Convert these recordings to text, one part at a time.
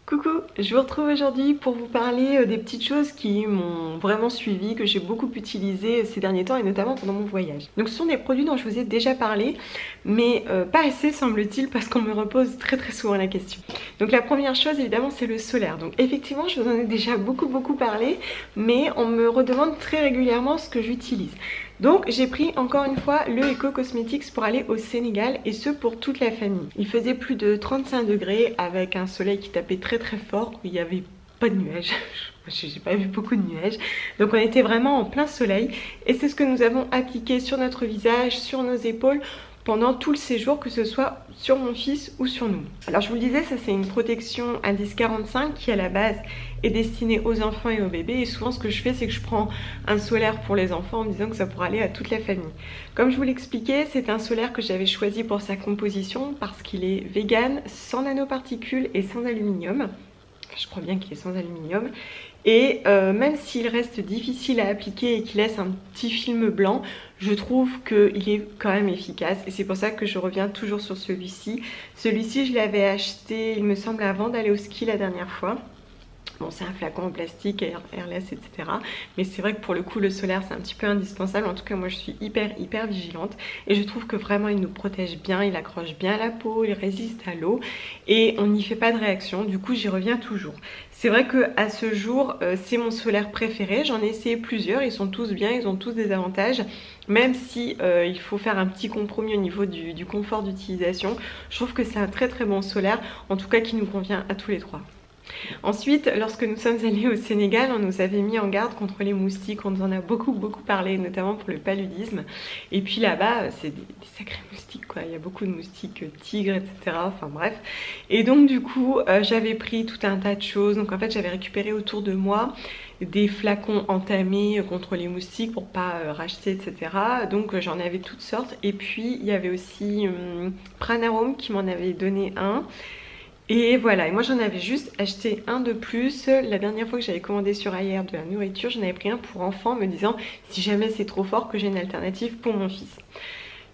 Coucou, je vous retrouve aujourd'hui pour vous parler des petites choses qui m'ont vraiment suivi, que j'ai beaucoup utilisé ces derniers temps et notamment pendant mon voyage. Donc ce sont des produits dont je vous ai déjà parlé, mais pas assez semble-t-il parce qu'on me repose très souvent la question. Donc la première chose évidemment c'est le solaire. Donc effectivement je vous en ai déjà beaucoup parlé, mais on me redemande très régulièrement ce que j'utilise. Donc j'ai pris encore une fois le Eco Cosmetics pour aller au Sénégal et ce pour toute la famille. Il faisait plus de 35 degrés avec un soleil qui tapait très fort, il n'y avait pas de nuages. J'ai pas vu beaucoup de nuages. Donc on était vraiment en plein soleil et c'est ce que nous avons appliqué sur notre visage, sur nos épaules pendant tout le séjour, que ce soit sur mon fils ou sur nous. Alors je vous le disais, ça c'est une protection indice 45 qui à la base est destinée aux enfants et aux bébés, et souvent ce que je fais c'est que je prends un solaire pour les enfants en me disant que ça pourra aller à toute la famille. Comme je vous l'expliquais, c'est un solaire que j'avais choisi pour sa composition parce qu'il est vegan, sans nanoparticules et sans aluminium. Je crois bien qu'il est sans aluminium. Et même s'il reste difficile à appliquer et qu'il laisse un petit film blanc, je trouve qu'il est quand même efficace. Et c'est pour ça que je reviens toujours sur celui-ci. Celui-ci, je l'avais acheté, il me semble, avant d'aller au ski la dernière fois. Bon, c'est un flacon en plastique, airless, etc. Mais c'est vrai que pour le coup, le solaire, c'est un petit peu indispensable. En tout cas, moi, je suis hyper vigilante. Et je trouve que vraiment, il nous protège bien, il accroche bien à la peau, il résiste à l'eau. Et on n'y fait pas de réaction. Du coup, j'y reviens toujours. C'est vrai qu'à ce jour, c'est mon solaire préféré. J'en ai essayé plusieurs. Ils sont tous bien, ils ont tous des avantages. Même si il faut faire un petit compromis au niveau du confort d'utilisation. Je trouve que c'est un très bon solaire. En tout cas, qui nous convient à tous les trois. Ensuite, lorsque nous sommes allés au Sénégal, on nous avait mis en garde contre les moustiques. On nous en a beaucoup parlé, notamment pour le paludisme. Et puis là-bas, c'est des sacrés moustiques, quoi. Il y a beaucoup de moustiques tigres, etc. Enfin bref. Et donc du coup, j'avais pris tout un tas de choses. Donc en fait, j'avais récupéré autour de moi des flacons entamés contre les moustiques pour pas racheter, etc. Donc j'en avais toutes sortes. Et puis, il y avait aussi Pranarome qui m'en avait donné un. Et voilà, et moi j'en avais juste acheté un de plus. La dernière fois que j'avais commandé sur Ayer de la nourriture, j'en avais pris un pour enfant, me disant si jamais c'est trop fort que j'ai une alternative pour mon fils.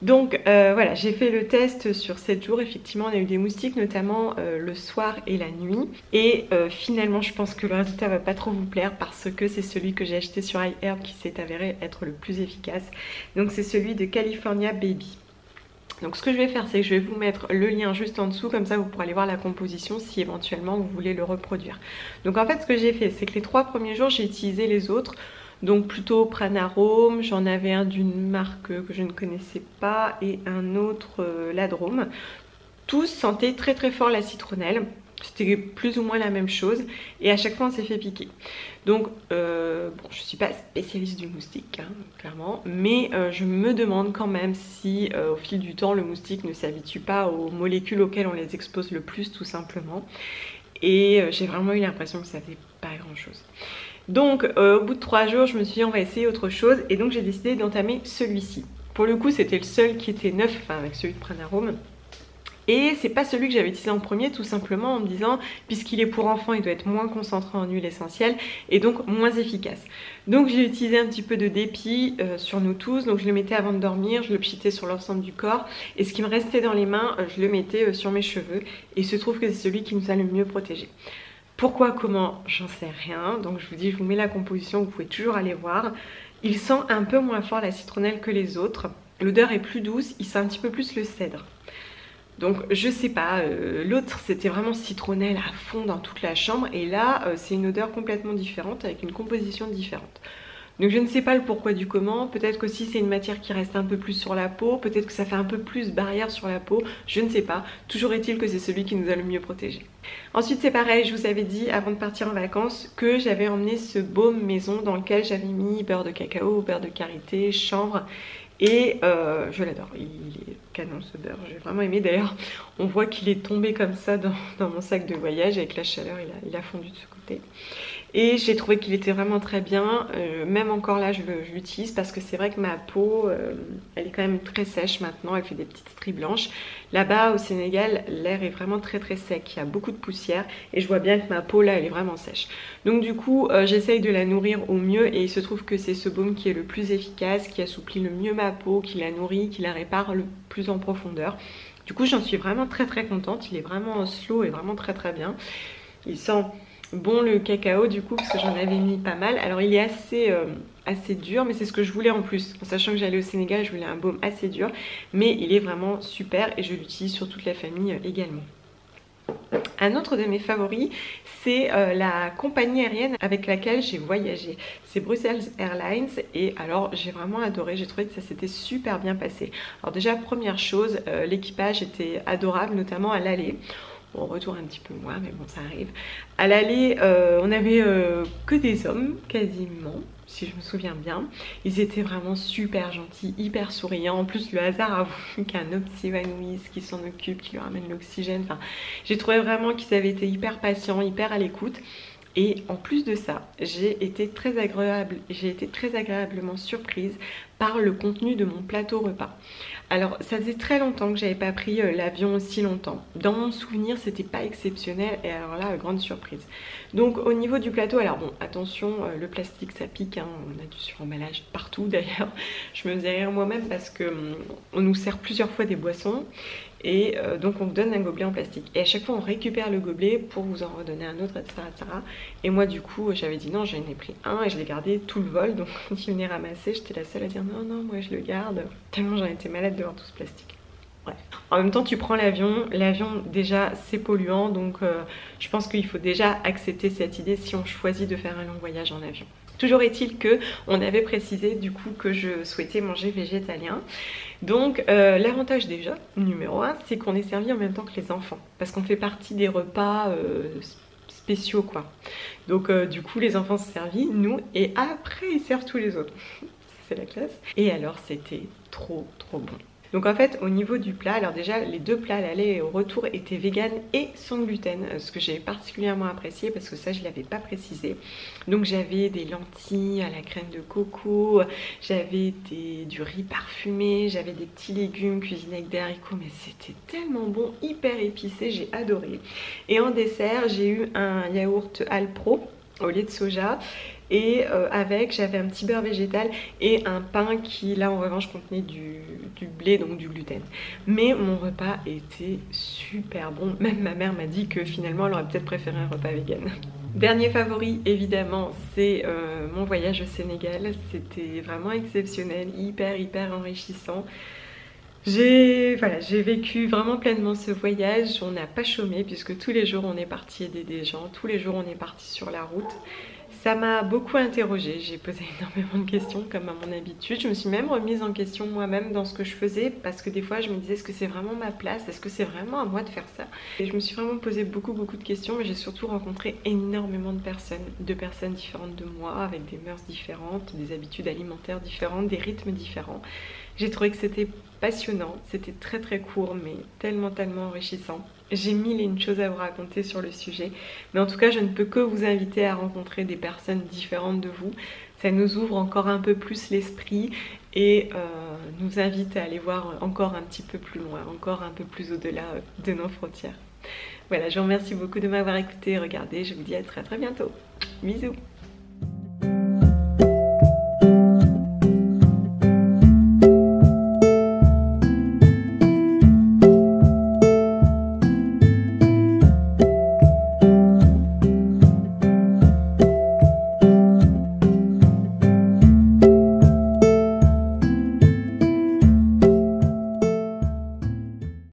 Donc voilà, j'ai fait le test sur 7 jours. Effectivement, on a eu des moustiques, notamment le soir et la nuit. Et finalement, je pense que le résultat va pas trop vous plaire parce que c'est celui que j'ai acheté sur iHerb qui s'est avéré être le plus efficace. Donc c'est celui de California Baby. Donc ce que je vais faire, c'est que je vais vous mettre le lien juste en dessous, comme ça vous pourrez aller voir la composition si éventuellement vous voulez le reproduire. Donc en fait ce que j'ai fait, c'est que les 3 premiers jours j'ai utilisé les autres, donc plutôt Pranarome, j'en avais un d'une marque que je ne connaissais pas et un autre Ladrome. Tous sentaient très fort la citronnelle. C'était plus ou moins la même chose et à chaque fois on s'est fait piquer. Donc bon, je suis pas spécialiste du moustique hein, clairement, mais je me demande quand même si au fil du temps le moustique ne s'habitue pas aux molécules auxquelles on les expose le plus tout simplement. Et j'ai vraiment eu l'impression que ça fait pas grand chose. Donc au bout de 3 jours je me suis dit on va essayer autre chose et donc j'ai décidé d'entamer celui-ci. Pour le coup c'était le seul qui était neuf, enfin avec celui de Pranarome. Et c'est pas celui que j'avais utilisé en premier, tout simplement en me disant puisqu'il est pour enfants il doit être moins concentré en huile essentielle et donc moins efficace. Donc j'ai utilisé un petit peu de dépit sur nous tous, donc je le mettais avant de dormir, je le pchitais sur l'ensemble du corps et ce qui me restait dans les mains je le mettais sur mes cheveux et il se trouve que c'est celui qui nous a le mieux protégé. Pourquoi, comment, j'en sais rien, donc je vous dis, je vous mets la composition, vous pouvez toujours aller voir. Il sent un peu moins fort la citronnelle que les autres, l'odeur est plus douce, il sent un petit peu plus le cèdre. Donc je sais pas, l'autre c'était vraiment citronnelle à fond dans toute la chambre et là c'est une odeur complètement différente avec une composition différente. Donc je ne sais pas le pourquoi du comment, peut-être qu'aussi c'est une matière qui reste un peu plus sur la peau, peut-être que ça fait un peu plus barrière sur la peau, je ne sais pas. Toujours est-il que c'est celui qui nous a le mieux protégé. Ensuite c'est pareil, je vous avais dit avant de partir en vacances que j'avais emmené ce baume maison dans lequel j'avais mis beurre de cacao, beurre de karité, chanvre. Et je l'adore, il est canon ce beurre, j'ai vraiment aimé. D'ailleurs on voit qu'il est tombé comme ça dans mon sac de voyage avec la chaleur, il a fondu de ce côté. Et j'ai trouvé qu'il était vraiment très bien, même encore là je l'utilise parce que c'est vrai que ma peau elle est quand même très sèche maintenant, elle fait des petites stries blanches. Là-bas au Sénégal l'air est vraiment très sec, il y a beaucoup de poussière et je vois bien que ma peau là elle est vraiment sèche. Donc du coup j'essaye de la nourrir au mieux et il se trouve que c'est ce baume qui est le plus efficace, qui assouplit le mieux ma peau, qui la nourrit, qui la répare le plus en profondeur. Du coup j'en suis vraiment très contente, il est vraiment slow et vraiment très bien. Il sent bon le cacao du coup parce que j'en avais mis pas mal. Alors il est assez dur, mais c'est ce que je voulais en plus. En sachant que j'allais au Sénégal, je voulais un baume assez dur, mais il est vraiment super et je l'utilise sur toute la famille également. Un autre de mes favoris, c'est la compagnie aérienne avec laquelle j'ai voyagé. C'est Brussels Airlines et alors j'ai vraiment adoré, j'ai trouvé que ça s'était super bien passé. Alors déjà, première chose, l'équipage était adorable, notamment à l'aller. Bon, au retour un petit peu moins, mais bon, ça arrive. À l'aller, on avait que des hommes, quasiment, si je me souviens bien. Ils étaient vraiment super gentils, hyper souriants. En plus, le hasard a voulu qu'un autre s'évanouisse, qui s'en occupe, qui lui ramène l'oxygène. Enfin, j'ai trouvé vraiment qu'ils avaient été hyper patients, hyper à l'écoute. Et en plus de ça, j'ai été très agréablement surprise par le contenu de mon plateau repas. Alors, ça faisait très longtemps que j'avais pas pris l'avion aussi longtemps. Dans mon souvenir, c'était pas exceptionnel et alors là, grande surprise. Donc, au niveau du plateau, alors bon, attention, le plastique ça pique, hein, on a du suremballage partout d'ailleurs. Je me faisais rire moi-même parce que on nous sert plusieurs fois des boissons. Et donc on vous donne un gobelet en plastique. Et à chaque fois on récupère le gobelet pour vous en redonner un autre, etc. etc. Et moi du coup j'avais dit non, j'en ai pris un et je l'ai gardé tout le vol. Donc quand il venait ramasser, j'étais la seule à dire non, non, moi je le garde. Tellement j'en étais malade de voir tout ce plastique. Bref. En même temps tu prends l'avion déjà c'est polluant. Donc je pense qu'il faut déjà accepter cette idée si on choisit de faire un long voyage en avion. Toujours est-il que on avait précisé du coup que je souhaitais manger végétalien. Donc l'avantage déjà, numéro 1, c'est qu'on est servi en même temps que les enfants. Parce qu'on fait partie des repas spéciaux quoi. Donc du coup les enfants sont servis, nous, et après ils servent tous les autres. C'est la classe. Et alors c'était trop bon. Donc en fait au niveau du plat, alors déjà les deux plats à l'aller et au retour étaient vegan et sans gluten, ce que j'ai particulièrement apprécié parce que ça je ne l'avais pas précisé. Donc j'avais des lentilles à la crème de coco, j'avais du riz parfumé, j'avais des petits légumes cuisinés avec des haricots, mais c'était tellement bon, hyper épicé, j'ai adoré. Et en dessert j'ai eu un yaourt Alpro au lait de soja. Et j'avais un petit beurre végétal et un pain qui là en revanche contenait du blé, donc du gluten. Mais mon repas était super bon, même ma mère m'a dit que finalement elle aurait peut-être préféré un repas vegan. Dernier favori évidemment c'est mon voyage au Sénégal, c'était vraiment exceptionnel, hyper enrichissant. J'ai vécu vraiment pleinement ce voyage, on n'a pas chômé puisque tous les jours on est parti aider des gens, tous les jours on est parti sur la route. Ça m'a beaucoup interrogée, j'ai posé énormément de questions comme à mon habitude. Je me suis même remise en question moi-même dans ce que je faisais parce que des fois je me disais est-ce que c'est vraiment ma place, est-ce que c'est vraiment à moi de faire ça? Et je me suis vraiment posé beaucoup de questions, mais j'ai surtout rencontré énormément de personnes différentes de moi, avec des mœurs différentes, des habitudes alimentaires différentes, des rythmes différents. J'ai trouvé que c'était passionnant, c'était très court mais tellement enrichissant. J'ai mille et une choses à vous raconter sur le sujet, mais en tout cas je ne peux que vous inviter à rencontrer des personnes différentes de vous. Ça nous ouvre encore un peu plus l'esprit et nous invite à aller voir encore un petit peu plus loin, encore un peu plus au-delà de nos frontières. Voilà, je vous remercie beaucoup de m'avoir écouté et regardé, je vous dis à très bientôt. Bisous.